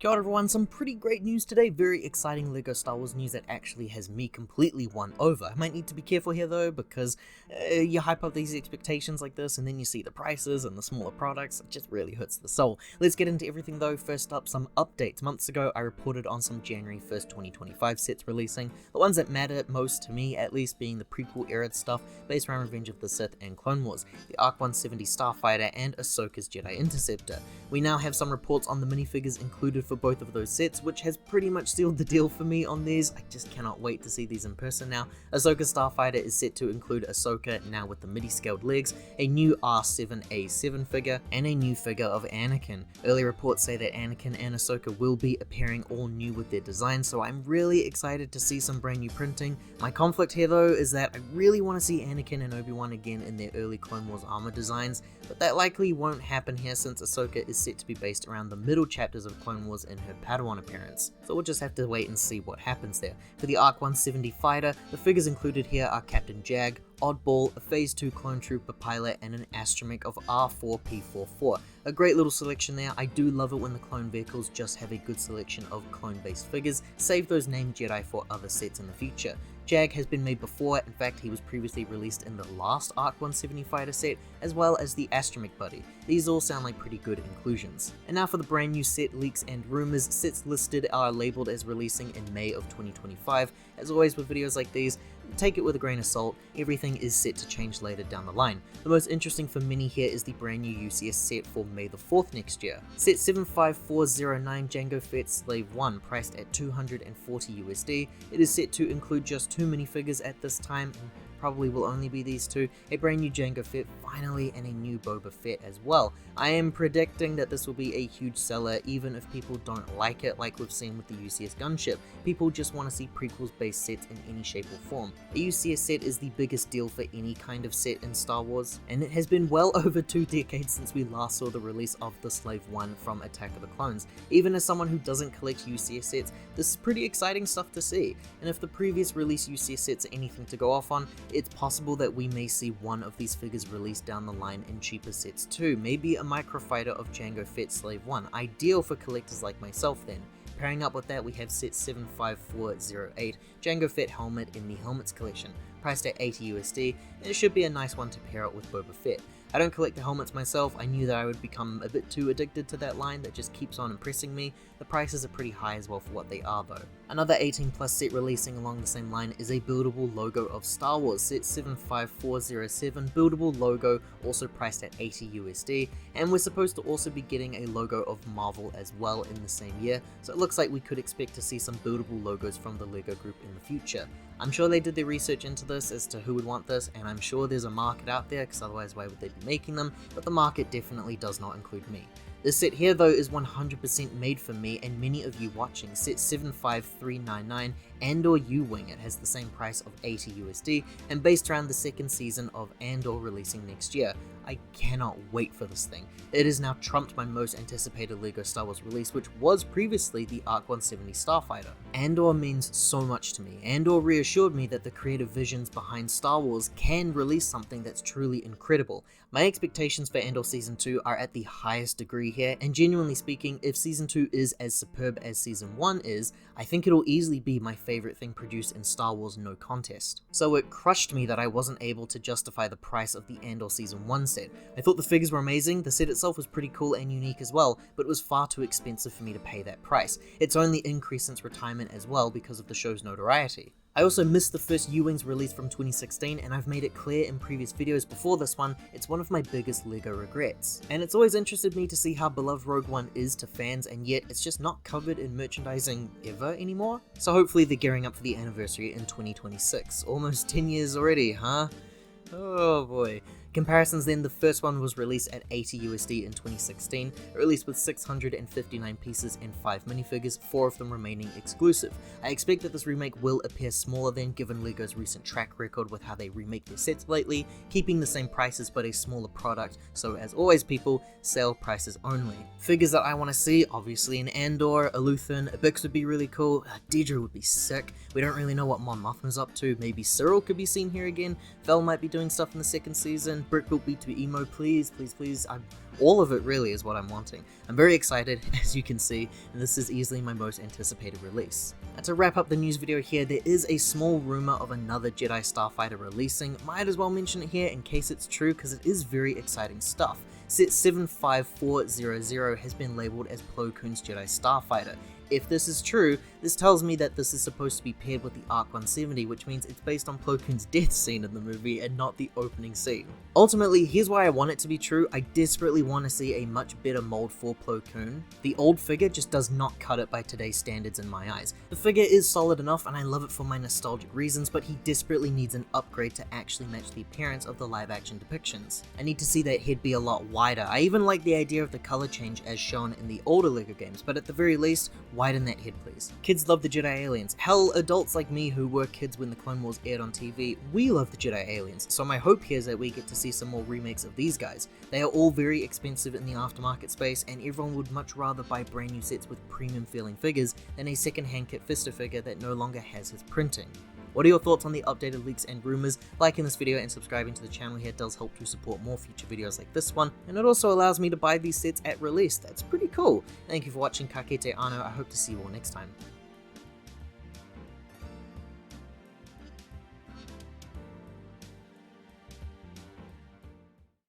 Kia ora everyone, some pretty great news today, very exciting LEGO Star Wars news that actually has me completely won over. I might need to be careful here though, because you hype up these expectations like this and then you see the prices and the smaller products, it just really hurts the soul. Let's get into everything though. First up, some updates. Months ago I reported on some January 1st 2025 sets releasing, the ones that matter most to me at least being the prequel era stuff based around Revenge of the Sith and Clone Wars, the ARC 170 Starfighter and Ahsoka's Jedi Interceptor. We now have some reports on the minifigures included for both of those sets, which has pretty much sealed the deal for me on these. I just cannot wait to see these in person now. Ahsoka Starfighter is set to include Ahsoka now with the MIDI scaled legs, a new R7A7 figure, and a new figure of Anakin. Early reports say that Anakin and Ahsoka will be appearing all new with their design, so I'm really excited to see some brand new printing. My conflict here though is that I really want to see Anakin and Obi-Wan again in their early Clone Wars armor designs, but that likely won't happen here since Ahsoka is set to be based around the middle chapters of Clone Wars in her Padawan appearance, so we'll just have to wait and see what happens there. For the ARC 170 fighter, the figures included here are Captain Jag, Oddball, a Phase 2 Clone Trooper pilot, and an astromech of R4P44. A great little selection there. I do love it when the clone vehicles just have a good selection of clone-based figures. Save those named Jedi for other sets in the future. Jag has been made before, in fact he was previously released in the last ARC 170 fighter set, as well as the astromech buddy. These all sound like pretty good inclusions. And now for the brand new set leaks and rumors. Sets listed are labeled as releasing in May of 2025. As always with videos like these, take it with a grain of salt, everything is set to change later down the line. The most interesting for many here is the brand new UCS set for May the 4th next year. Set 75409 Jango Fett Slave 1, priced at $240 USD. It is set to include just 2 minifigures at this time, and probably will only be these two, a brand new Jango Fett finally, and a new Boba Fett as well. I am predicting that this will be a huge seller even if people don't like it, like we've seen with the UCS gunship. People just want to see prequels based sets in any shape or form. A UCS set is the biggest deal for any kind of set in Star Wars, and it has been well over 2 decades since we last saw the release of the Slave 1 from Attack of the Clones. Even as someone who doesn't collect UCS sets, this is pretty exciting stuff to see, and if the previous release UCS sets are anything to go off on, it's possible that we may see one of these figures released down the line in cheaper sets too, maybe a microfighter of Jango Fett Slave 1, ideal for collectors like myself then. Pairing up with that, we have set 75408 Jango Fett helmet in the helmets collection, priced at $80 USD, and it should be a nice one to pair up with Boba Fett. I don't collect the helmets myself. I knew that I would become a bit too addicted to that line that just keeps on impressing me. The prices are pretty high as well for what they are though. Another 18 plus set releasing along the same line is a Buildable Logo of Star Wars, set 75407 Buildable Logo, also priced at $80 USD, and we're supposed to also be getting a logo of Marvel as well in the same year, so it looks like we could expect to see some buildable logos from the LEGO group in the future. I'm sure they did their research into this as to who would want this, and I'm sure there's a market out there, because otherwise why would they be making them, but the market definitely does not include me. This set here though is 100% made for me and many of you watching. Set 75399 Andor U-Wing. It has the same price of $80 USD and based around the second season of Andor releasing next year. I cannot wait for this thing. It has now trumped my most anticipated LEGO Star Wars release, which was previously the ARC 170 Starfighter. Andor means so much to me. Andor reassured me that the creative visions behind Star Wars can release something that's truly incredible. My expectations for Andor Season 2 are at the highest degree here, and genuinely speaking, if Season 2 is as superb as Season 1 is, I think it'll easily be my favorite thing produced in Star Wars, no contest. So it crushed me that I wasn't able to justify the price of the Andor Season 1 set. I thought the figures were amazing, the set itself was pretty cool and unique as well, but it was far too expensive for me to pay that price. It's only increased since retirement as well because of the show's notoriety. I also missed the first U-Wings release from 2016, and I've made it clear in previous videos before this one, it's one of my biggest LEGO regrets. And it's always interested me to see how beloved Rogue One is to fans, and yet it's just not covered in merchandising ever anymore. So hopefully they're gearing up for the anniversary in 2026. Almost 10 years already, huh? Oh boy. Comparisons then, the first one was released at $80 USD in 2016, released with 659 pieces and 5 minifigures, 4 of them remaining exclusive. I expect that this remake will appear smaller than, given LEGO's recent track record with how they remake their sets lately, keeping the same prices but a smaller product, so as always people, sale prices only. Figures that I want to see, obviously an Andor, a Luthen, a Bix would be really cool, Deidre would be sick, we don't really know what Mon Mothma's up to, maybe Cyril could be seen here again, Vel might be doing stuff in the second season, Brick built B2B emo, please. I All of it really is what I'm wanting. I'm very excited, as you can see, and this is easily my most anticipated release. And to wrap up the news video here, there is a small rumor of another Jedi Starfighter releasing. Might as well mention it here in case it's true, because it is very exciting stuff. Set 75400 has been labeled as Plo Koon's Jedi Starfighter. If this is true, this tells me that this is supposed to be paired with the Arc 170, which means it's based on Plo Koon's death scene in the movie and not the opening scene. Ultimately, here's why I want it to be true. I desperately want to see a much better mold for Plo Koon. The old figure just does not cut it by today's standards in my eyes. The figure is solid enough and I love it for my nostalgic reasons, but he desperately needs an upgrade to actually match the appearance of the live action depictions. I need to see that head be a lot wider. I even like the idea of the color change as shown in the older LEGO games, but at the very least, widen that head please. Kids love the Jedi aliens. Hell, adults like me who were kids when the Clone Wars aired on TV, we love the Jedi aliens, so my hope here is that we get to see some more remakes of these guys. They are all very expensive in the aftermarket space, and everyone would much rather buy brand new sets with premium feeling figures than a second-hand Kit Fister figure that no longer has his printing. What are your thoughts on the updated leaks and rumors? Liking this video and subscribing to the channel here does help to support more future videos like this one, and it also allows me to buy these sets at release. That's pretty cool. Thank you for watching. Ka kite anō. I hope to see you all next time.